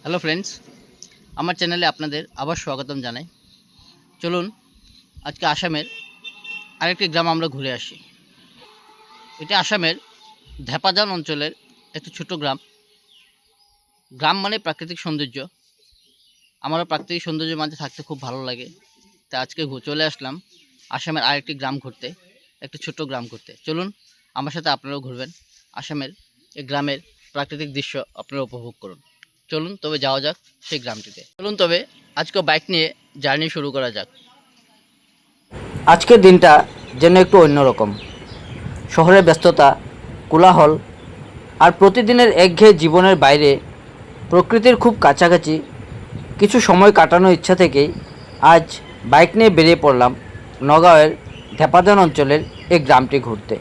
Hello friends, আমার চ্যানেলে আপনাদের আবার স্বাগতম জানাই। চলুন আজকে আসামের আরেকটি গ্রাম আমরা ঘুরে আসি। এটি আসামের ধেপাজান অঞ্চলের একটি ছোট গ্রাম। গ্রাম মানে প্রাকৃতিক সৌন্দর্য। আমারও প্রাকৃতিক সৌন্দর্যের মাঝে থাকতে খুব ভালো লাগে। তাই আজকে চলে আসলাম আসামের আরেকটি গ্রাম ঘুরতে, একটি ছোট্ট গ্রাম ঘুরতে। চলুন আমার সাথে আপনারাও ঘুরবেন, আসামের এই গ্রামের প্রাকৃতিক দৃশ্য আপনারা উপভোগ করুন। চলুন তবে যাওয়া যাক সেই গ্রামটিতে। চলুন তবে আজকে বাইক নিয়ে জার্নি শুরু করা যাক। আজকের দিনটা যেন একটু অন্যরকম। শহরের ব্যস্ততা, কোলাহল আর প্রতিদিনের একঘেয়ে জীবনের বাইরে প্রকৃতির খুব কাছাকাছি কিছু সময় কাটানোর ইচ্ছা থেকেই আজ বাইক নিয়ে বেরিয়ে পড়লাম নগাঁওয়ের ধেপাজান অঞ্চলের এই গ্রামটি ঘুরতে।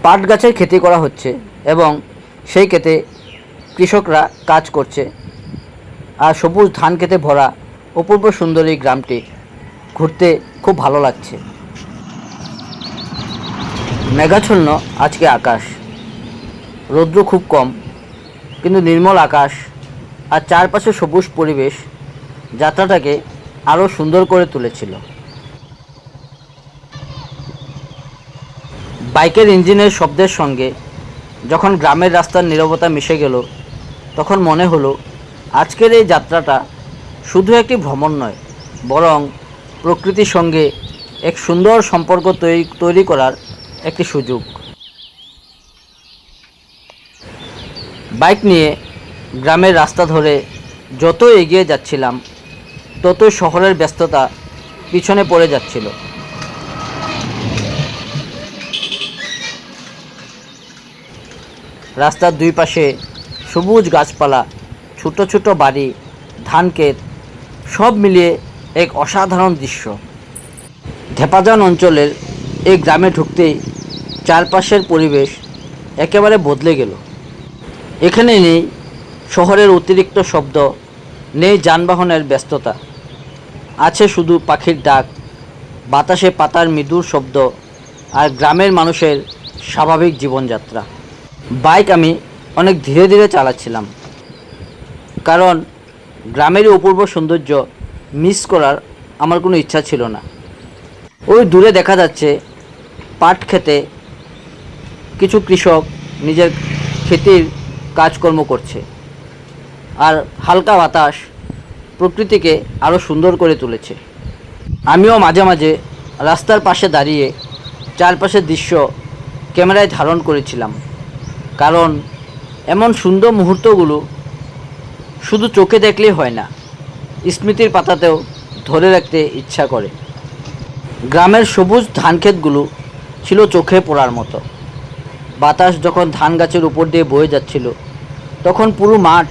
পাট গাছের খেতি করা হচ্ছে এবং সেই ক্ষেতে কৃষকরা কাজ করছে, আর সবুজ ধান খেতে ভরা অপূর্ব সুন্দর এই গ্রামটি ঘুরতে খুব ভালো লাগছে। মেঘাচ্ছন্ন আজকে আকাশ, রৌদ্র খুব কম, কিন্তু নির্মল আকাশ আর চারপাশে সবুজ পরিবেশ যাত্রাটাকে আরও সুন্দর করে তুলেছিল। বাইকের ইঞ্জিনের শব্দের সঙ্গে যখন গ্রামের রাস্তার নীরবতা মিশে গেল, তখন মনে হলো আজকের এই যাত্রাটা শুধু একটি ভ্রমণ নয়, বরং প্রকৃতির সঙ্গে এক সুন্দর সম্পর্ক তৈরি করার একটি সুযোগ। বাইক নিয়ে গ্রামের রাস্তা ধরে যত এগিয়ে যাচ্ছিলাম, ততই শহরের ব্যস্ততা পিছনে পড়ে যাচ্ছিল। রাস্তার দুই পাশে সবুজ গাছপালা, ছোট ছোট বাড়ি, ধানক্ষেত, সব মিলিয়ে এক অসাধারণ দৃশ্য। ধেপাজান অঞ্চলের এই গ্রামে ঢুকতেই চারপাশের পরিবেশ একেবারে বদলে গেল। এখানে নেই শহরের অতিরিক্ত শব্দ, নেই যানবাহনের ব্যস্ততা, আছে শুধু পাখির ডাক, বাতাসে পাতার মৃদুর শব্দ আর গ্রামের মানুষের স্বাভাবিক জীবনযাত্রা। বাইক আমি অনেক ধীরে ধীরে চালাচ্ছিলাম, কারণ গ্রামেরই অপূর্ব সৌন্দর্য মিস করার আমার কোনো ইচ্ছা ছিল না। ওই দূরে দেখা যাচ্ছে পাট খেতে কিছু কৃষক নিজের ক্ষেতের কাজকর্ম করছে, আর হালকা বাতাস প্রকৃতিকে আরও সুন্দর করে তুলেছে। আমিও মাঝে মাঝে রাস্তার পাশে দাঁড়িয়ে চারপাশের দৃশ্য ক্যামেরায় ধারণ করেছিলাম, কারণ এমন সুন্দর মুহূর্তগুলো শুধু চোখে দেখলেই হয় না, স্মৃতির পাতাতেও ধরে রাখতে ইচ্ছা করে। গ্রামের সবুজ ধানক্ষেতগুলো ছিল চোখে পড়ার মতো। বাতাস যখন ধান গাছের উপর দিয়ে বয়ে যাচ্ছিল, তখন পুরো মাঠ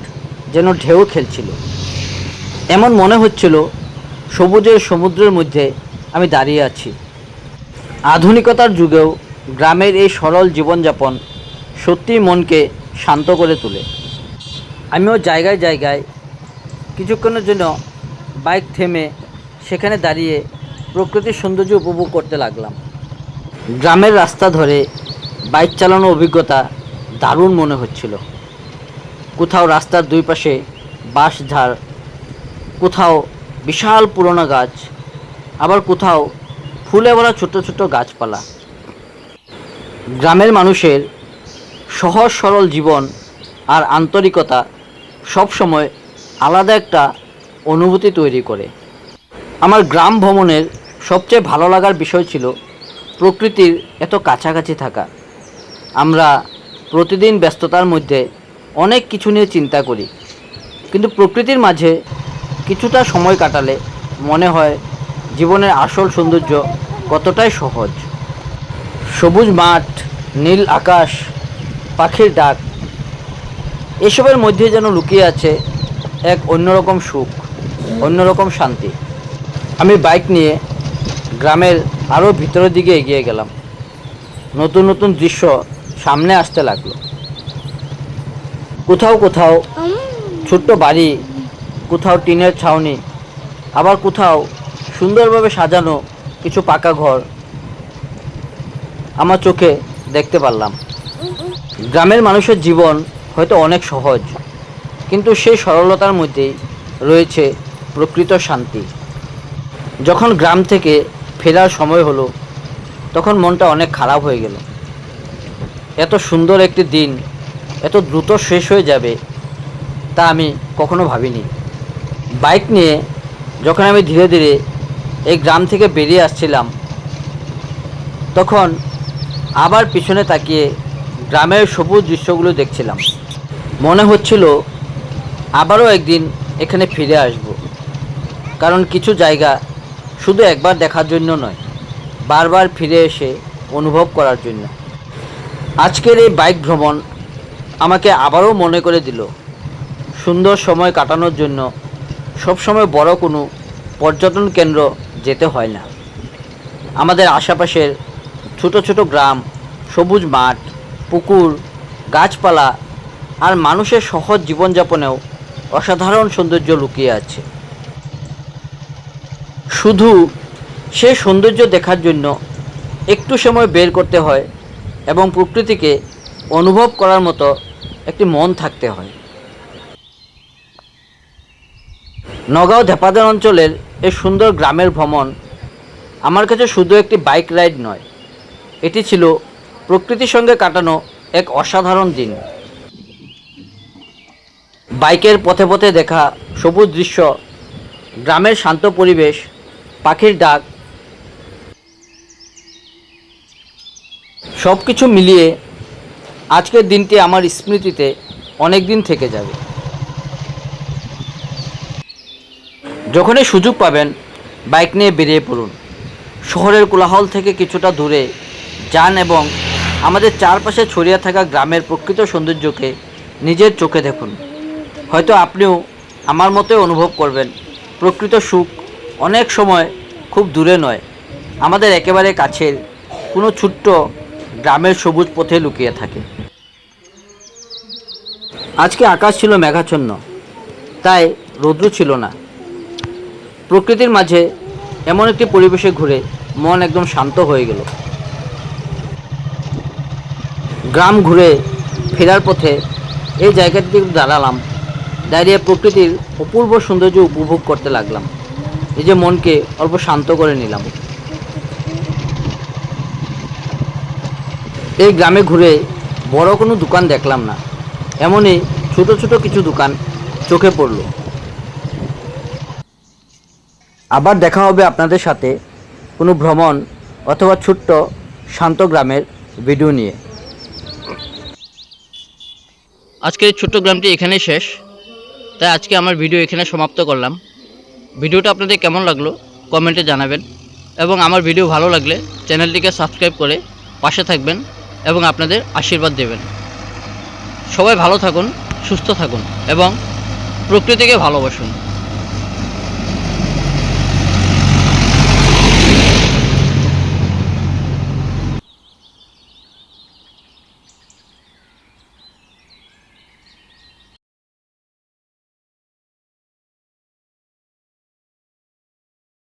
যেন ঢেউ খেলছিল। এমন মনে হচ্ছিল সবুজের সমুদ্রের মধ্যে আমি দাঁড়িয়ে আছি। আধুনিকতার যুগেও গ্রামের এই সরল জীবনযাপন সত্যিই মনকে শান্ত করে তোলে। আমিও জায়গায় জায়গায় কিছুক্ষণের জন্য বাইক থেমে সেখানে দাঁড়িয়ে প্রকৃতির সৌন্দর্য উপভোগ করতে লাগলাম। গ্রামের রাস্তা ধরে বাইক চালানোর অভিজ্ঞতা দারুণ মনে হচ্ছিল। কোথাও রাস্তার দুই পাশে বাঁশঝাড়, কোথাও বিশাল পুরনো গাছ, আবার কোথাও ফুলে ভরা ছোট ছোট গাছপালা। গ্রামের মানুষের সহজ সরল জীবন আর আন্তরিকতা সবসময় আলাদা একটা অনুভূতি তৈরি করে। আমার গ্রাম ভ্রমণের সবচেয়ে ভালো লাগার বিষয় ছিল প্রকৃতির এত কাছাকাছি থাকা। আমরা প্রতিদিন ব্যস্ততার মধ্যে অনেক কিছু নিয়ে চিন্তা করি, কিন্তু প্রকৃতির মাঝে কিছুটা সময় কাটালে মনে হয় জীবনের আসল সৌন্দর্য কতটাই সহজ। সবুজ মাঠ, নীল আকাশ, পাখির ডাক, এসবের মধ্যে যেন লুকিয়ে আছে এক অন্যরকম সুখ, অন্যরকম শান্তি। আমি বাইক নিয়ে গ্রামের আরও ভিতরের দিকে এগিয়ে গেলাম। নতুন নতুন দৃশ্য সামনে আসতে লাগলো। কোথাও কোথাও ছোট্ট বাড়ি, কোথাও টিনের ছাউনি, আবার কোথাও সুন্দরভাবে সাজানো কিছু পাকা ঘর আমার চোখে দেখতে পারলাম। গ্রামের মানুষের জীবন হয়তো অনেক সহজ, কিন্তু সেই সরলতার মধ্যেই রয়েছে প্রকৃত শান্তি। যখন গ্রাম থেকে ফেরার সময় হলো তখন মনটা অনেক খারাপ হয়ে গেল। এত সুন্দর একটি দিন এত দ্রুত শেষ হয়ে যাবে তা আমি কখনো ভাবিনি। বাইক নিয়ে যখন আমি ধীরে ধীরে এই গ্রাম থেকে বেরিয়ে আসছিলাম তখন আবার পিছনে তাকিয়ে গ্রামের সবুজ দৃশ্যগুলো দেখছিলাম। মনে হচ্ছিল আবারও একদিন এখানে ফিরে আসব, কারণ কিছু জায়গা শুধু একবার দেখার জন্য নয়, বারবার ফিরে এসে অনুভব করার জন্য। আজকের এই বাইক ভ্রমণ আমাকে আবারও মনে করে দিল সুন্দর সময় কাটানোর জন্য সবসময় বড় কোনো পর্যটন কেন্দ্র যেতে হয় না। আমাদের আশেপাশের ছোট ছোট গ্রাম, সবুজ মাঠ, পুকুর, গাছপালা আর মানুষের সহজ জীবনযাপনেও অসাধারণ সৌন্দর্য লুকিয়ে আছে। শুধু সেই সৌন্দর্য দেখার জন্য একটু সময় বের করতে হয় এবং প্রকৃতিকে অনুভব করার মতো একটি মন থাকতে হয়। নগাঁও ধেপাদান অঞ্চলের এই সুন্দর গ্রামের ভ্রমণ আমার কাছে শুধু একটি বাইক রাইড নয়, এটি ছিল প্রকৃতির সঙ্গে কাটানো এক অসাধারণ দিন। বাইকের পথে পথে দেখা সবুজ দৃশ্য, গ্রামের শান্ত পরিবেশ, পাখির ডাক, সব কিছু মিলিয়ে আজকের দিনটি আমার স্মৃতিতে অনেক দিন থেকে যাবে। যখনই সুযোগ পাবেন বাইক নিয়ে বেরিয়ে পড়ুন। শহরের কোলাহল থেকে কিছুটা দূরে যান এবং আমাদের চারপাশে ছড়িয়ে থাকা গ্রামের প্রকৃত সৌন্দর্যকে নিজের চোখে দেখুন। হয়তো আপনিও আমার মতোই অনুভব করবেন প্রকৃত সুখ অনেক সময় খুব দূরে নয়, আমাদের একেবারে কাছের কোনো ছোট্ট গ্রামের সবুজ পথে লুকিয়ে থাকে। আজকে আকাশ ছিল মেঘাচ্ছন্ন, তাই রৌদ্র ছিল না। প্রকৃতির মাঝে এমন একটি পরিবেশে ঘুরে মন একদম শান্ত হয়ে গেল। গ্রাম ঘুরে ফেরার পথে এই জায়গাটিতে দাঁড়ালাম, দাঁড়িয়ে প্রকৃতির অপূর্ব সৌন্দর্য উপভোগ করতে লাগলাম। নিজের মনকে অল্প শান্ত করে নিলাম। এই গ্রামে ঘুরে বড় কোনো দোকান দেখলাম না, এমনই ছোট ছোট কিছু দোকান চোখে পড়ল। আবার দেখা হবে আপনাদের সাথে কোনো ভ্রমণ অথবা ছোট্ট শান্ত গ্রামের ভিডিও নিয়ে। আজকের ছোট্ট গ্রামটি এখানেই শেষ, তাই আজকে আমার ভিডিও এখানে সমাপ্ত করলাম। ভিডিওটা আপনাদের কেমন লাগলো কমেন্টে জানাবেন এবং আমার ভিডিও ভালো লাগলে চ্যানেলটিকে সাবস্ক্রাইব করে পাশে থাকবেন এবং আপনাদের আশীর্বাদ দেবেন। সবাই ভালো থাকুন, সুস্থ থাকুন এবং প্রকৃতিকে ভালোবাসুন।